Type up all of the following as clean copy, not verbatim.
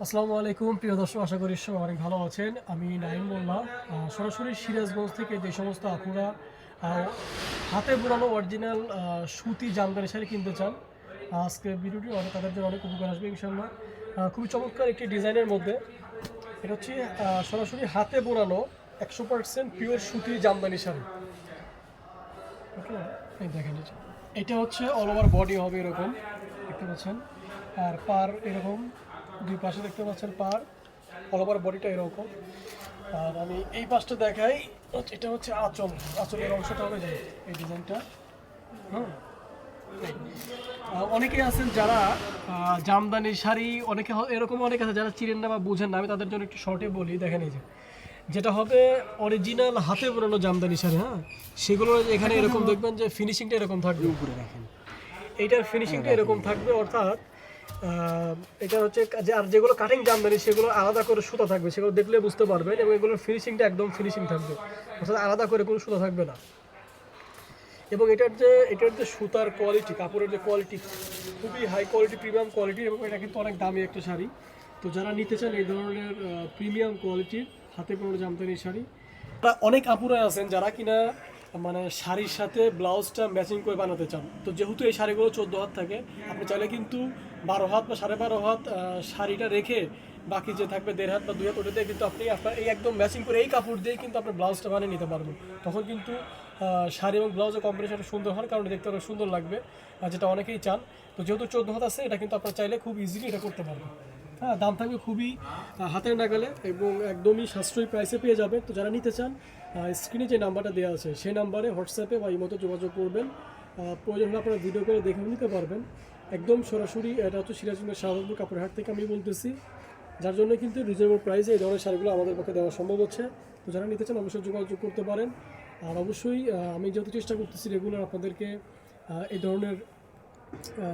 আসসালামু আলাইকুম প্রিয় দর্শক, আশা করি সবাই অনেক ভালো আছেন। আমি নাইম মোল্লা। সরাসরি সিরাজগঞ্জ থেকে যে সমস্ত আপুরা হাতে বোনানো অরিজিনাল সুতি জামদানি শাড়ি কিনতে চান, আজকে ভিডিওটি তাদের জন্য অনেক উপকার আসবে ইনশাল্লাহ। খুবই চমৎকার একটি ডিজাইনের মধ্যে এটা হচ্ছে সরাসরি হাতে বোনানো 100% পিওর সুতি জামদানি শাড়ি। ওকে, এই দেখেন এটা হচ্ছে অল ওভার বডি হবে এরকম, দেখতে পাচ্ছেন। আর পার এরকম দুই পাশে দেখতে পাচ্ছেন, পার অল ওভার বডিটা এরকম। আর আমি এই পাশটা দেখাই, এটা হচ্ছে আঁচলের অংশটা হবে যে এই ডিজাইনটা। হুম, অনেকে আছেন যারা জামদানি শাড়ি অনেকে এরকম অনেকে আছে যারা চিনেন না বা বুঝেন না। আমি তাদের জন্য একটু শর্টে বলি, দেখেন এই যে যেটা হবে অরিজিনাল হাতে বোনানো জামদানি শাড়ি। হ্যাঁ, সেগুলো এখানে এরকম দেখবেন যে ফিনিশিংটা এরকম থাকবে, উপরে দেখেন এইটার ফিনিশিংটা এরকম থাকবে। অর্থাৎ এটা হচ্ছে আর যেগুলো কাটিং জামদানি সেগুলো আলাদা করে সুতা থাকবে, সেগুলো দেখলে বুঝতে পারবেন। এবং এগুলোর ফিনিশিংটা একদম ফিনিশিং থাকবে, অর্থাৎ আলাদা করে কোনো সুতা থাকবে না। এবং এটার যে সুতার কোয়ালিটি, কাপড়ের যে কোয়ালিটি খুবই হাই কোয়ালিটি, প্রিমিয়াম কোয়ালিটি। এবং এটা কিন্তু অনেক দামি একটা শাড়ি। তো যারা নিতে চান এই ধরনের প্রিমিয়াম কোয়ালিটির হাতে বোনানো জামদানি শাড়ি, অনেক আপুরা আছেন যারা কিনা মানে শাড়ির সাথে ব্লাউজটা ম্যাচিং করে বানাতে চান। তো যেহেতু এই শাড়িগুলো 14 হাত থাকে, আপনি চাইলে কিন্তু 12 হাত বা 12.5 হাত শাড়িটা রেখে বাকি যে থাকবে 1.5 হাত বা 2 হাত, ওটা দিয়ে কিন্তু আপনি আপনার এই একদম ম্যাচিং করে এই কাপড় দিয়ে কিন্তু আপনার ব্লাউজটা বানিয়ে নিতে পারবেন। তখন কিন্তু শাড়ি এবং ব্লাউজের কম্বিনেশনটা সুন্দর হওয়ার কারণে দেখতে অনেক সুন্দর লাগবে, যেটা অনেকেই চান। তো যেহেতু 14 হাত আছে, এটা কিন্তু আপনারা চাইলে খুব ইজিলি এটা করতে পারবেন। হ্যাঁ, দাম থাকবে খুবই হাতের নাগালে এবং একদমই সাশ্রয়ী প্রাইসে পেয়ে যাবেন। তো যারা নিতে চান, স্ক্রিনে যে নাম্বারটা দেওয়া আছে সেই নাম্বারে হোয়াটসঅ্যাপে বা ইমোতে যোগাযোগ করবেন। প্রয়োজন হলে আপনারা ভিডিও করে দেখে নিতে পারবেন। একদম সরাসরি এটা হচ্ছে সিরাজগঞ্জের শাহবাজপুর কাপড়ের হাট থেকে আমি বলতেছি, যার জন্য কিন্তু রিজনেবল প্রাইসে এই ধরনের শাড়িগুলো আমাদের পক্ষে দেওয়া সম্ভব হচ্ছে। তো যারা নিতে চান অবশ্যই যোগাযোগ করতে পারেন। আর অবশ্যই আমি যেহেতু চেষ্টা করতেছি রেগুলার আপনাদেরকে এই ধরনের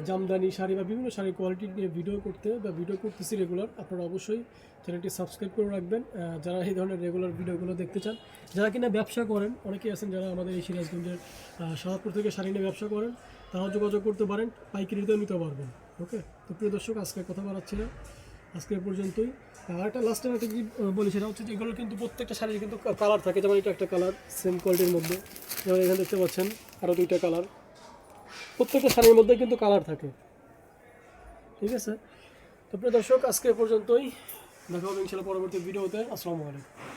জামদানি শাড়ি বা বিভিন্ন শাড়ির কোয়ালিটি নিয়ে ভিডিও করতে বা ভিডিও করতেছি রেগুলার, আপনারা অবশ্যই চ্যানেলটি সাবস্ক্রাইব করে রাখবেন যারা এই ধরনের রেগুলার ভিডিওগুলো দেখতে চান। যারা কিনা ব্যবসা করেন, অনেকেই আছেন যারা আমাদের এই সিরাজগঞ্জের শাহপুর থেকে শাড়ি নিয়ে ব্যবসা করেন, তারাও যোগাযোগ করতে পারেন, পাইকারিতেও নিতে পারবেন। ওকে, তো প্রিয় দর্শক, আজকে কথা বাড়াচ্ছি না, আজকে পর্যন্তই। আর একটা লাস্ট টাইম একটা কি বলি, সেটা হচ্ছে যে এগুলো কিন্তু প্রত্যেকটা শাড়ির কিন্তু কালার থাকে। যেমন এটা একটা কালার সেম কোয়ালিটির মধ্যে, যেমন এখানে দেখতে পাচ্ছেন আরও 2টা কালার। প্রত্যেকটা শাড়ির মধ্যে কিন্তু কালার থাকে, ঠিক আছে। তো প্রিয় দর্শক, আজকে পর্যন্তই, দেখা হবে ইনশাআল্লাহ পরবর্তী ভিডিওতে। আসসালামু আলাইকুম।